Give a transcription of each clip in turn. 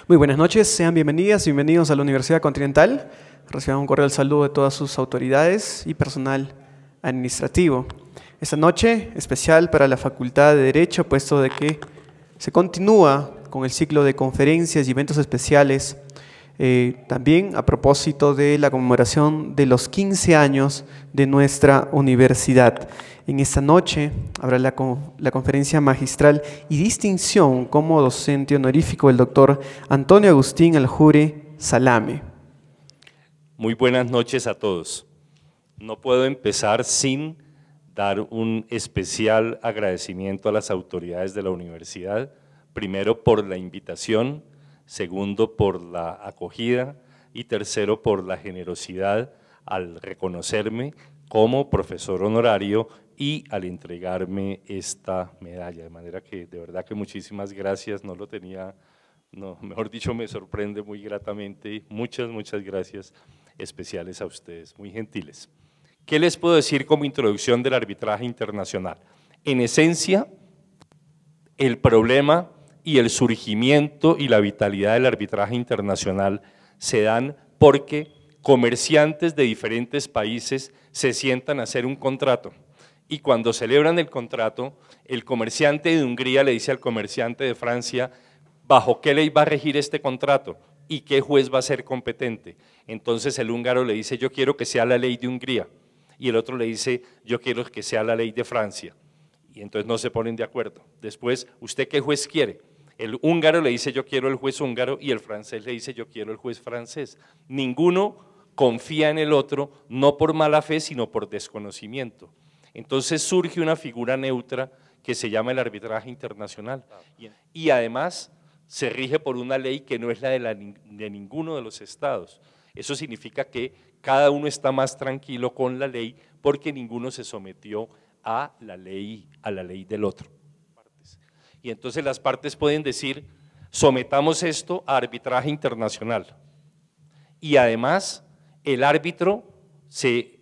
Muy buenas noches, sean bienvenidas y bienvenidos a la Universidad Continental. Reciban un cordial saludo de todas sus autoridades y personal administrativo. Esta noche especial para la Facultad de Derecho, puesto de que se continúa con el ciclo de conferencias y eventos especiales, también a propósito de la conmemoración de los 15 años de nuestra universidad. En esta noche habrá la conferencia magistral y distinción como docente honorífico del doctor Antonio Agustín Aljure Salame. Muy buenas noches a todos. No puedo empezar sin dar un especial agradecimiento a las autoridades de la universidad, primero por la invitación, segundo por la acogida y tercero por la generosidad al reconocerme como profesor honorario y al entregarme esta medalla, de manera que de verdad que muchísimas gracias, no lo tenía, mejor dicho me sorprende muy gratamente, muchas gracias especiales a ustedes, muy gentiles. ¿Qué les puedo decir como introducción del arbitraje internacional? En esencia, el problema y el surgimiento y la vitalidad del arbitraje internacional se dan porque comerciantes de diferentes países se sientan a hacer un contrato y cuando celebran el contrato, el comerciante de Hungría le dice al comerciante de Francia ¿bajo qué ley va a regir este contrato? ¿Y qué juez va a ser competente? Entonces el húngaro le dice yo quiero que sea la ley de Hungría y el otro le dice yo quiero que sea la ley de Francia y entonces no se ponen de acuerdo. Después, ¿usted qué juez quiere? El húngaro le dice yo quiero el juez húngaro y el francés le dice yo quiero el juez francés. Ninguno confía en el otro, no por mala fe, sino por desconocimiento. Entonces surge una figura neutra que se llama el arbitraje internacional y además se rige por una ley que no es la de ninguno de los estados. Eso significa que cada uno está más tranquilo con la ley porque ninguno se sometió a la ley del otro. Y entonces las partes pueden decir, sometamos esto a arbitraje internacional. Y además el árbitro se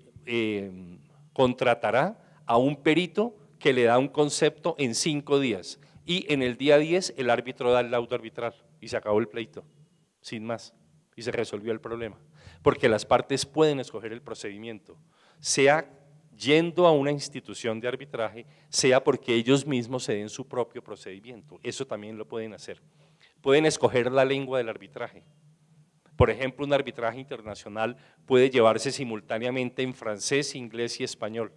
contratará a un perito que le da un concepto en 5 días y en el día 10 el árbitro da el laudo arbitral y se acabó el pleito, sin más, y se resolvió el problema, porque las partes pueden escoger el procedimiento, sea yendo a una institución de arbitraje, sea porque ellos mismos se den su propio procedimiento, eso también lo pueden hacer. Pueden escoger la lengua del arbitraje. Por ejemplo, un arbitraje internacional puede llevarse simultáneamente en francés, inglés y español.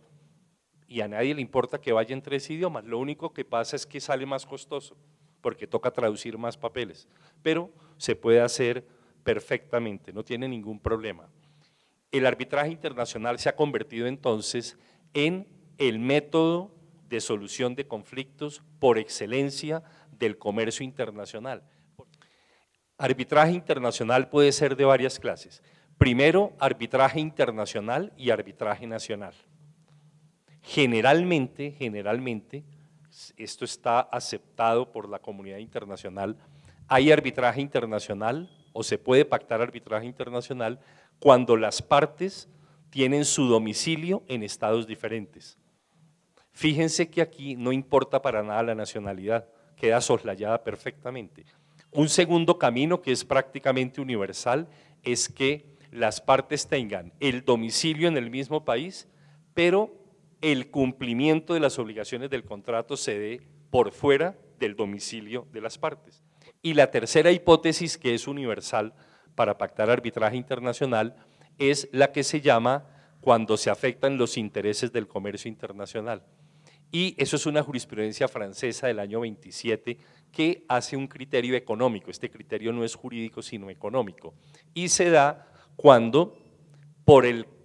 Y a nadie le importa que vaya en 3 idiomas, lo único que pasa es que sale más costoso, porque toca traducir más papeles, pero se puede hacer perfectamente, no tiene ningún problema. El arbitraje internacional se ha convertido entonces en el método de solución de conflictos por excelencia del comercio internacional. Arbitraje internacional puede ser de varias clases. Primero, arbitraje internacional y arbitraje nacional. Generalmente, esto está aceptado por la comunidad internacional, hay arbitraje internacional o se puede pactar arbitraje internacional cuando las partes tienen su domicilio en estados diferentes. Fíjense que aquí no importa para nada la nacionalidad, queda soslayada perfectamente. Un segundo camino que es prácticamente universal es que las partes tengan el domicilio en el mismo país, pero el cumplimiento de las obligaciones del contrato se dé por fuera del domicilio de las partes. Y la tercera hipótesis que es universal para pactar arbitraje internacional es la que se llama cuando se afectan los intereses del comercio internacional. Y eso es una jurisprudencia francesa del año 27 que hace un criterio económico, este criterio no es jurídico sino económico, y se da cuando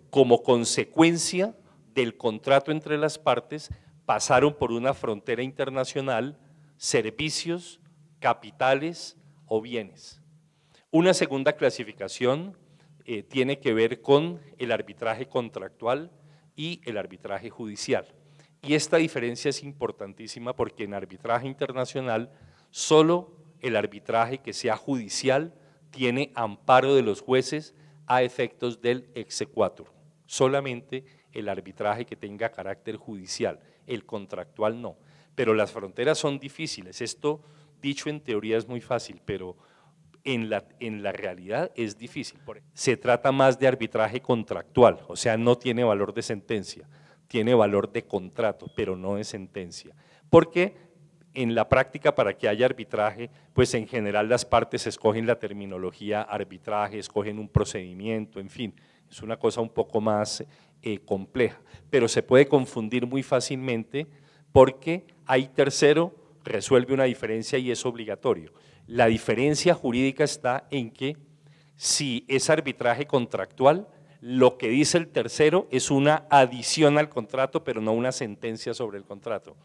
como consecuencia del contrato entre las partes pasaron por una frontera internacional servicios, capitales o bienes. Una segunda clasificación tiene que ver con el arbitraje contractual y el arbitraje judicial. Y esta diferencia es importantísima porque en arbitraje internacional solo el arbitraje que sea judicial tiene amparo de los jueces a efectos del exequatur, solamente el arbitraje que tenga carácter judicial, el contractual no, pero las fronteras son difíciles, esto dicho en teoría es muy fácil, pero en la realidad es difícil. Se trata más de arbitraje contractual, o sea, no tiene valor de sentencia, tiene valor de contrato, pero no de sentencia. Porque en la práctica, para que haya arbitraje, pues en general las partes escogen la terminología arbitraje, escogen un procedimiento, en fin, es una cosa un poco más compleja, pero se puede confundir muy fácilmente porque hay tercero, resuelve una diferencia y es obligatorio. La diferencia jurídica está en que si es arbitraje contractual, lo que dice el tercero es una adición al contrato, pero no una sentencia sobre el contrato.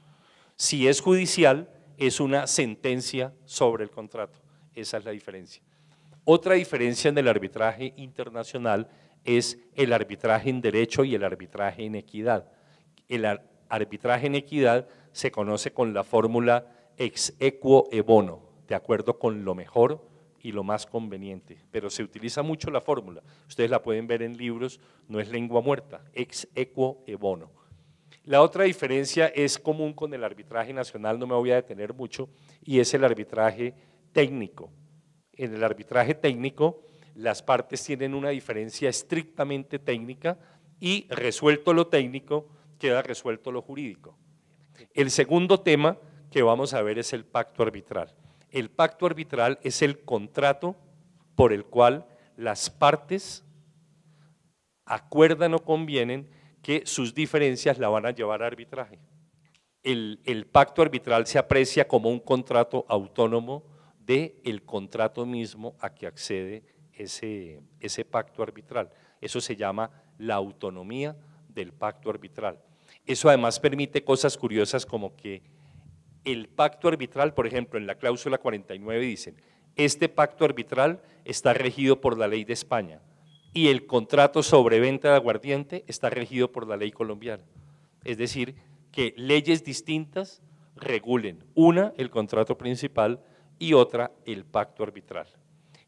Si es judicial, es una sentencia sobre el contrato. Esa es la diferencia. Otra diferencia en el arbitraje internacional es el arbitraje en derecho y el arbitraje en equidad. El arbitraje en equidad se conoce con la fórmula ex equo e bono, de acuerdo con lo mejor y lo más conveniente, pero se utiliza mucho la fórmula, ustedes la pueden ver en libros, no es lengua muerta, ex equo e bono. La otra diferencia es común con el arbitraje nacional, no me voy a detener mucho, y es el arbitraje técnico. En el arbitraje técnico, las partes tienen una diferencia estrictamente técnica y resuelto lo técnico, queda resuelto lo jurídico. El segundo tema que vamos a ver es el pacto arbitral. El pacto arbitral es el contrato por el cual las partes acuerdan o convienen que sus diferencias la van a llevar a arbitraje. El pacto arbitral se aprecia como un contrato autónomo del contrato mismo a que accede ese pacto arbitral. Eso se llama la autonomía del pacto arbitral. Eso además permite cosas curiosas como que el pacto arbitral, por ejemplo, en la cláusula 49 dicen, este pacto arbitral está regido por la ley de España y el contrato sobre venta de aguardiente está regido por la ley colombiana. Es decir, que leyes distintas regulen, una, el contrato principal y otra, el pacto arbitral.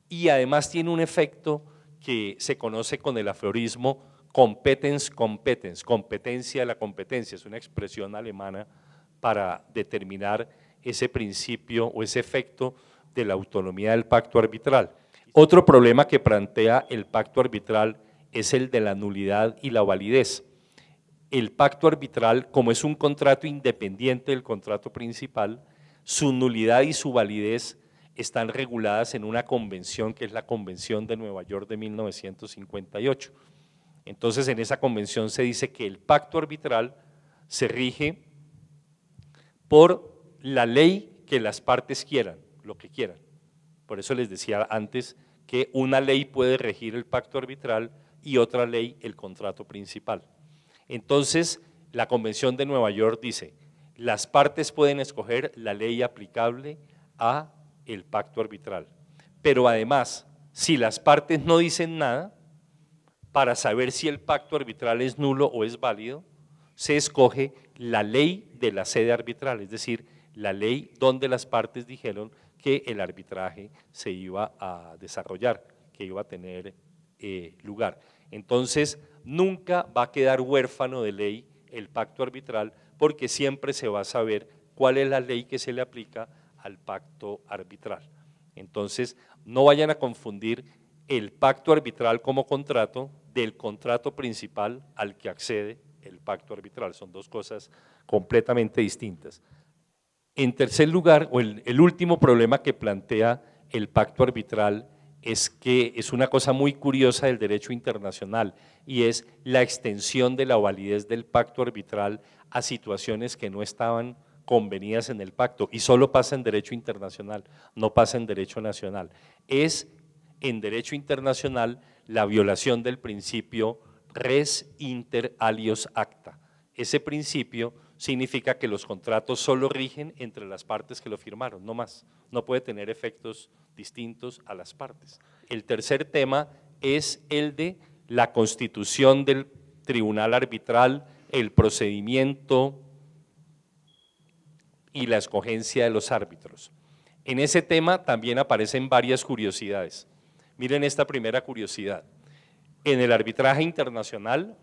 Y además tiene un efecto que se conoce con el aforismo competence competence, competencia de la competencia, es una expresión alemana para determinar ese principio o ese efecto de la autonomía del pacto arbitral. Otro problema que plantea el pacto arbitral es el de la nulidad y la validez. El pacto arbitral, como es un contrato independiente del contrato principal, su nulidad y su validez están reguladas en una convención que es la Convención de Nueva York de 1958. Entonces, en esa convención se dice que el pacto arbitral se rige por la ley que las partes quieran, lo que quieran. Por eso les decía antes que una ley puede regir el pacto arbitral y otra ley el contrato principal. Entonces, la Convención de Nueva York dice, las partes pueden escoger la ley aplicable a el pacto arbitral, pero además, si las partes no dicen nada, para saber si el pacto arbitral es nulo o es válido, se escoge la ley de la sede arbitral, es decir, la ley donde las partes dijeron que el arbitraje se iba a desarrollar, que iba a tener lugar. Entonces, nunca va a quedar huérfano de ley el pacto arbitral porque siempre se va a saber cuál es la ley que se le aplica al pacto arbitral. Entonces, no vayan a confundir el pacto arbitral como contrato del contrato principal al que accede el pacto arbitral. Son dos cosas completamente distintas. En tercer lugar, o el último problema que plantea el pacto arbitral es que es una cosa muy curiosa del derecho internacional y es la extensión de la validez del pacto arbitral a situaciones que no estaban convenidas en el pacto y solo pasa en derecho internacional, no pasa en derecho nacional. Es en derecho internacional la violación del principio res inter alios acta. Ese principio significa que los contratos solo rigen entre las partes que lo firmaron, no más, no puede tener efectos distintos a las partes. El tercer tema es el de la constitución del tribunal arbitral, el procedimiento y la escogencia de los árbitros. En ese tema también aparecen varias curiosidades. Miren esta primera curiosidad. En el arbitraje internacional,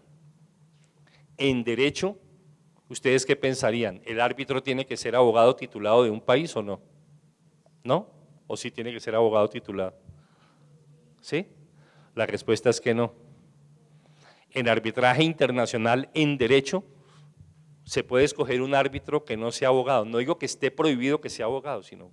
en derecho, ¿ustedes qué pensarían? ¿El árbitro tiene que ser abogado titulado de un país o no? ¿No? ¿O sí tiene que ser abogado titulado? ¿Sí? La respuesta es que no. En arbitraje internacional en derecho se puede escoger un árbitro que no sea abogado. No digo que esté prohibido que sea abogado, sino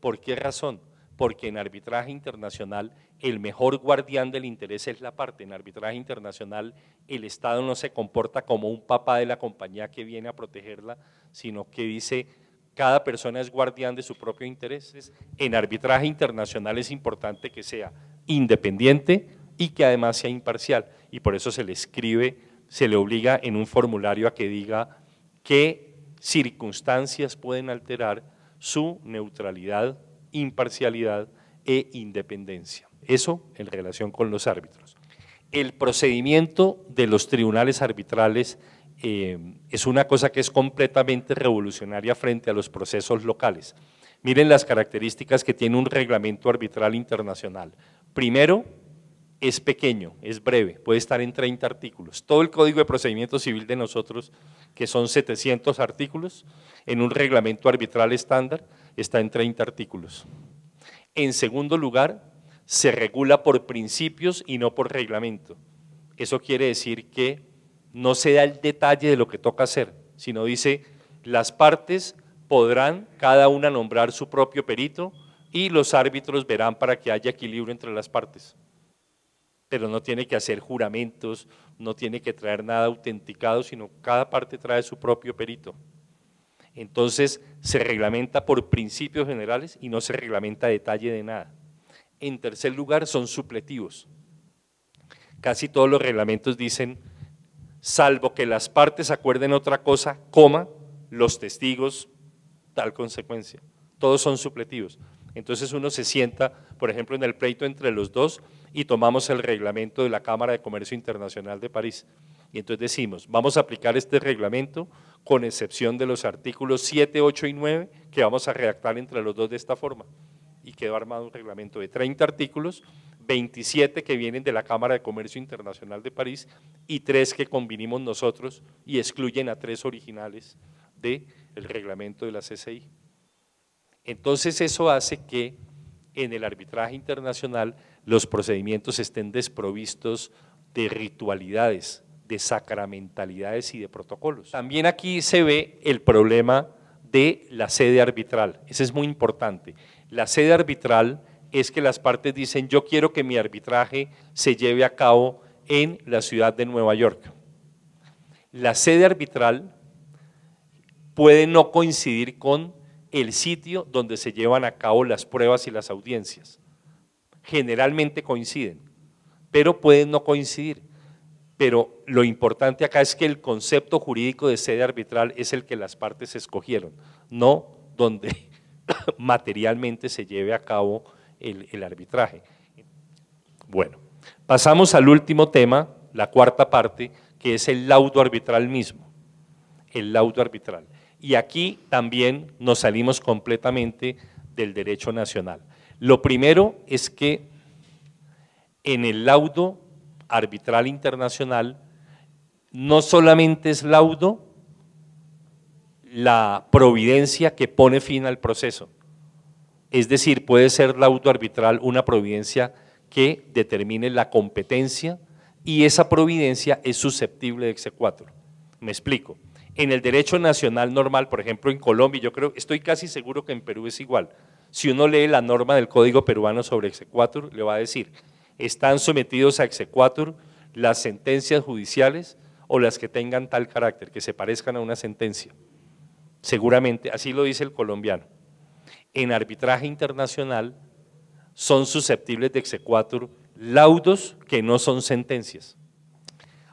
¿por qué razón? Porque en arbitraje internacional el mejor guardián del interés es la parte. En arbitraje internacional el Estado no se comporta como un papá de la compañía que viene a protegerla, sino que dice cada persona es guardián de su propio interés. En arbitraje internacional es importante que sea independiente y que además sea imparcial, y por eso se le escribe, se le obliga en un formulario a que diga qué circunstancias pueden alterar su neutralidad, imparcialidad e independencia. Eso en relación con los árbitros. El procedimiento de los tribunales arbitrales es una cosa que es completamente revolucionaria frente a los procesos locales. Miren las características que tiene un reglamento arbitral internacional. Primero, es pequeño, es breve, puede estar en 30 artículos. Todo el Código de Procedimiento Civil de nosotros, que son 700 artículos, en un reglamento arbitral estándar está en 30 artículos. En segundo lugar, se regula por principios y no por reglamento. Eso quiere decir que no se da el detalle de lo que toca hacer, sino dice las partes podrán cada una nombrar su propio perito y los árbitros verán para que haya equilibrio entre las partes. Pero no tiene que hacer juramentos, no tiene que traer nada autenticado, sino cada parte trae su propio perito. Entonces se reglamenta por principios generales y no se reglamenta detalle de nada. En tercer lugar, son supletivos. Casi todos los reglamentos dicen, salvo que las partes acuerden otra cosa, coma, los testigos, tal consecuencia. Todos son supletivos. Entonces uno se sienta, por ejemplo, en el pleito entre los dos y tomamos el reglamento de la Cámara de Comercio Internacional de París. Y entonces decimos, vamos a aplicar este reglamento con excepción de los artículos 7, 8 y 9 que vamos a redactar entre los dos de esta forma. Y quedó armado un reglamento de 30 artículos, 27 que vienen de la Cámara de Comercio Internacional de París y 3 que convinimos nosotros y excluyen a 3 originales del reglamento de la CCI. Entonces eso hace que en el arbitraje internacional los procedimientos estén desprovistos de ritualidades, de sacramentalidades y de protocolos. También aquí se ve el problema de la sede arbitral, ese es muy importante. La sede arbitral es que las partes dicen yo quiero que mi arbitraje se lleve a cabo en la ciudad de Nueva York. La sede arbitral puede no coincidir con el sitio donde se llevan a cabo las pruebas y las audiencias. Generalmente coinciden, pero pueden no coincidir. Pero lo importante acá es que el concepto jurídico de sede arbitral es el que las partes escogieron, no donde materialmente se lleve a cabo el arbitraje. Bueno, pasamos al último tema, la cuarta parte, que es el laudo arbitral mismo, el laudo arbitral. Y aquí también nos salimos completamente del derecho nacional. Lo primero es que en el laudo arbitral internacional no solamente es laudo la providencia que pone fin al proceso, es decir, puede ser laudo arbitral una providencia que determine la competencia y esa providencia es susceptible de exequatur. Me explico. En el derecho nacional normal, por ejemplo en Colombia, yo creo, estoy casi seguro que en Perú es igual. Si uno lee la norma del Código Peruano sobre exequatur, le va a decir, están sometidos a exequatur las sentencias judiciales o las que tengan tal carácter, que se parezcan a una sentencia. Seguramente, así lo dice el colombiano. En arbitraje internacional son susceptibles de exequatur laudos que no son sentencias.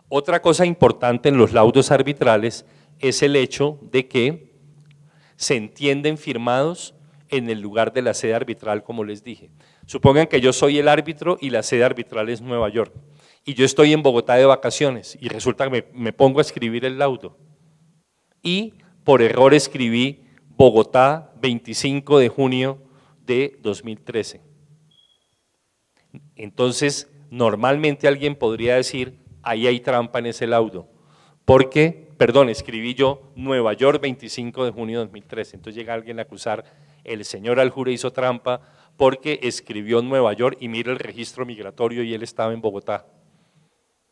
Otra cosa importante en los laudos arbitrales es el hecho de que se entienden firmados en el lugar de la sede arbitral, como les dije. Supongan que yo soy el árbitro y la sede arbitral es Nueva York, y yo estoy en Bogotá de vacaciones, y resulta que me pongo a escribir el laudo, y por error escribí Bogotá, 25 de junio de 2013. Entonces, normalmente alguien podría decir, ahí hay trampa en ese laudo, porque, perdón, escribí yo Nueva York 25 de junio de 2013, entonces llega alguien a acusar, el señor Aljure hizo trampa porque escribió en Nueva York y mira el registro migratorio y él estaba en Bogotá.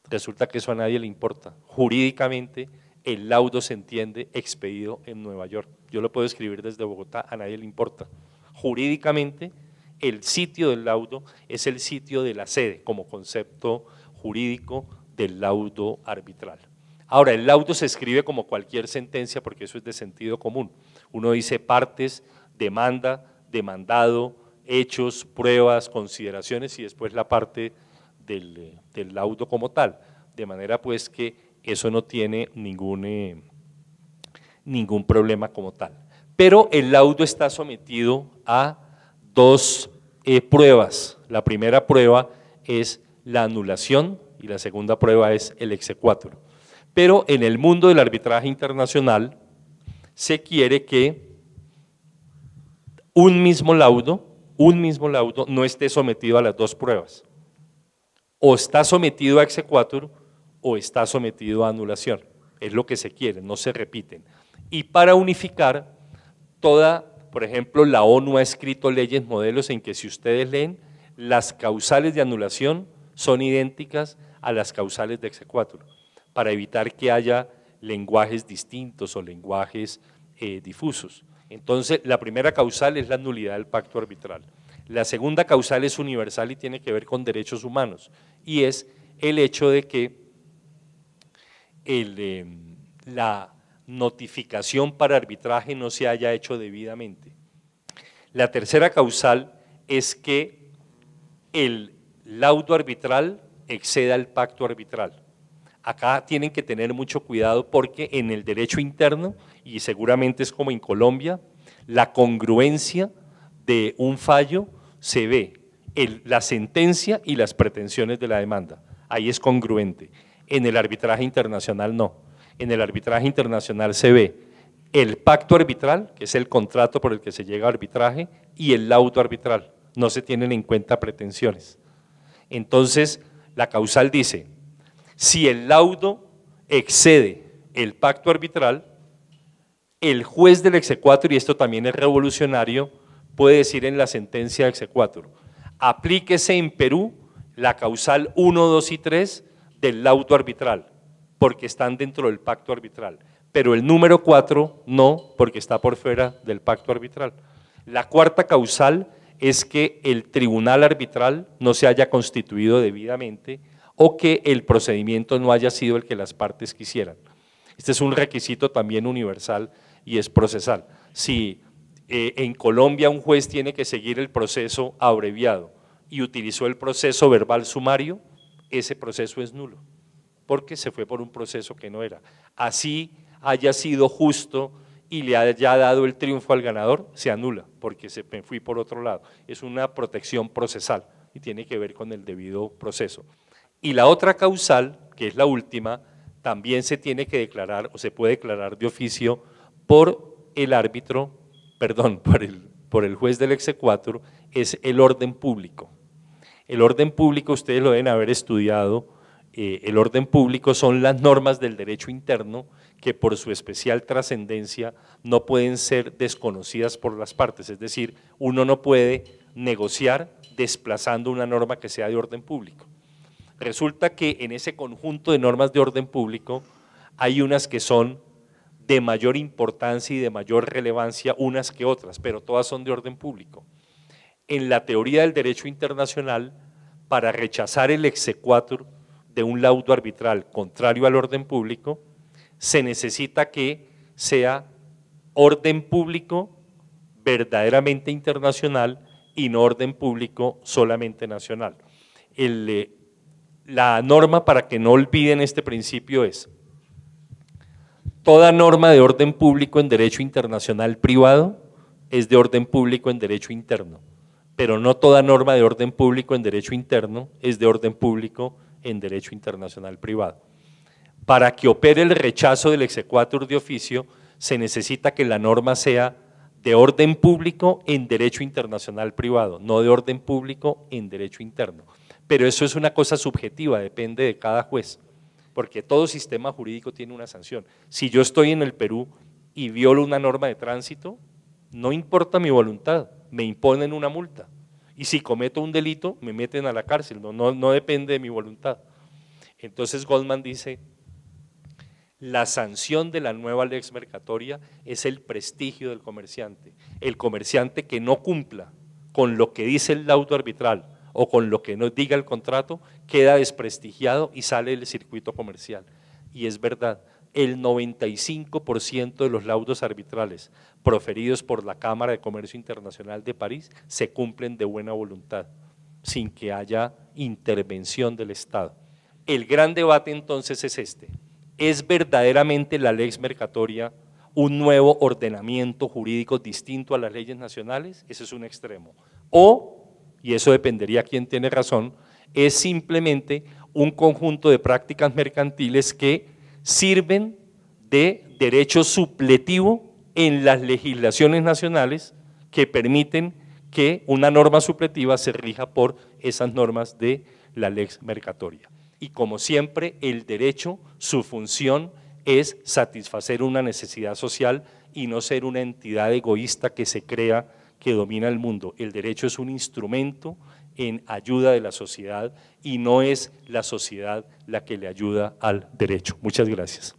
Resulta que eso a nadie le importa. Jurídicamente, el laudo se entiende expedido en Nueva York. Yo lo puedo escribir desde Bogotá, a nadie le importa. Jurídicamente, el sitio del laudo es el sitio de la sede, como concepto jurídico del laudo arbitral. Ahora, el laudo se escribe como cualquier sentencia porque eso es de sentido común. Uno dice partes, demanda, demandado, hechos, pruebas, consideraciones y después la parte del laudo como tal. De manera pues que eso no tiene ningún problema como tal. Pero el laudo está sometido a dos pruebas. La primera prueba es la anulación y la segunda prueba es el exequatur. Pero en el mundo del arbitraje internacional se quiere que un mismo laudo no esté sometido a las dos pruebas. O está sometido a exequatur o está sometido a anulación. Es lo que se quiere, no se repiten. Y para unificar por ejemplo, la ONU ha escrito leyes modelos en que si ustedes leen, las causales de anulación son idénticas a las causales de exequatur, para evitar que haya lenguajes distintos o lenguajes difusos. Entonces, la primera causal es la nulidad del pacto arbitral. La segunda causal es universal y tiene que ver con derechos humanos, y es el hecho de que la notificación para arbitraje no se haya hecho debidamente. La tercera causal es que el laudo arbitral exceda el pacto arbitral. Acá tienen que tener mucho cuidado porque en el derecho interno, y seguramente es como en Colombia, la congruencia de un fallo se ve en la sentencia y las pretensiones de la demanda. Ahí es congruente. En el arbitraje internacional no. En el arbitraje internacional se ve el pacto arbitral, que es el contrato por el que se llega a arbitraje, y el laudo arbitral. No se tienen en cuenta pretensiones. Entonces, la causal dice, si el laudo excede el pacto arbitral, el juez del exequatur, y esto también es revolucionario, puede decir en la sentencia de exequatur, aplíquese en Perú la causal 1, 2 y 3 del laudo arbitral, porque están dentro del pacto arbitral, pero el número 4 no, porque está por fuera del pacto arbitral. La cuarta causal es que el tribunal arbitral no se haya constituido debidamente o que el procedimiento no haya sido el que las partes quisieran. Este es un requisito también universal y es procesal. Si en Colombia un juez tiene que seguir el proceso abreviado y utilizó el proceso verbal sumario, ese proceso es nulo, porque se fue por un proceso que no era. Así haya sido justo y le haya dado el triunfo al ganador, se anula, porque me fui por otro lado. Es una protección procesal y tiene que ver con el debido proceso. Y la otra causal, que es la última, también se tiene que declarar o se puede declarar de oficio por el árbitro, perdón, por el juez del exequatur, es el orden público. El orden público, ustedes lo deben haber estudiado, el orden público son las normas del derecho interno que por su especial trascendencia no pueden ser desconocidas por las partes, es decir, uno no puede negociar desplazando una norma que sea de orden público. Resulta que en ese conjunto de normas de orden público hay unas que son de mayor importancia y de mayor relevancia unas que otras, pero todas son de orden público. En la teoría del derecho internacional, para rechazar el exequatur de un laudo arbitral contrario al orden público, se necesita que sea orden público verdaderamente internacional y no orden público solamente nacional. La norma, para que no olviden este principio, es toda norma de orden público en derecho internacional privado es de orden público en derecho interno, pero no toda norma de orden público en derecho interno es de orden público en derecho internacional privado. Para que opere el rechazo del exequatur de oficio, se necesita que la norma sea de orden público en derecho internacional privado, no de orden público en derecho interno. Pero eso es una cosa subjetiva, depende de cada juez, porque todo sistema jurídico tiene una sanción. Si yo estoy en el Perú y violo una norma de tránsito, no importa mi voluntad, me imponen una multa. Y si cometo un delito, me meten a la cárcel, no depende de mi voluntad. Entonces Goldman dice, la sanción de la nueva lex mercatoria es el prestigio del comerciante. El comerciante que no cumpla con lo que dice el laudo arbitral o con lo que nos diga el contrato, queda desprestigiado y sale del circuito comercial. Y es verdad, el 95% de los laudos arbitrales proferidos por la Cámara de Comercio Internacional de París se cumplen de buena voluntad, sin que haya intervención del Estado. El gran debate entonces es este: ¿es verdaderamente la lex mercatoria un nuevo ordenamiento jurídico distinto a las leyes nacionales? Ese es un extremo. O, y eso dependería quién tiene razón, es simplemente un conjunto de prácticas mercantiles que sirven de derecho supletivo en las legislaciones nacionales que permiten que una norma supletiva se rija por esas normas de la lex mercatoria. Y como siempre, el derecho, su función es satisfacer una necesidad social y no ser una entidad egoísta que se crea que domina el mundo. El derecho es un instrumento en ayuda de la sociedad y no es la sociedad la que le ayuda al derecho. Muchas gracias.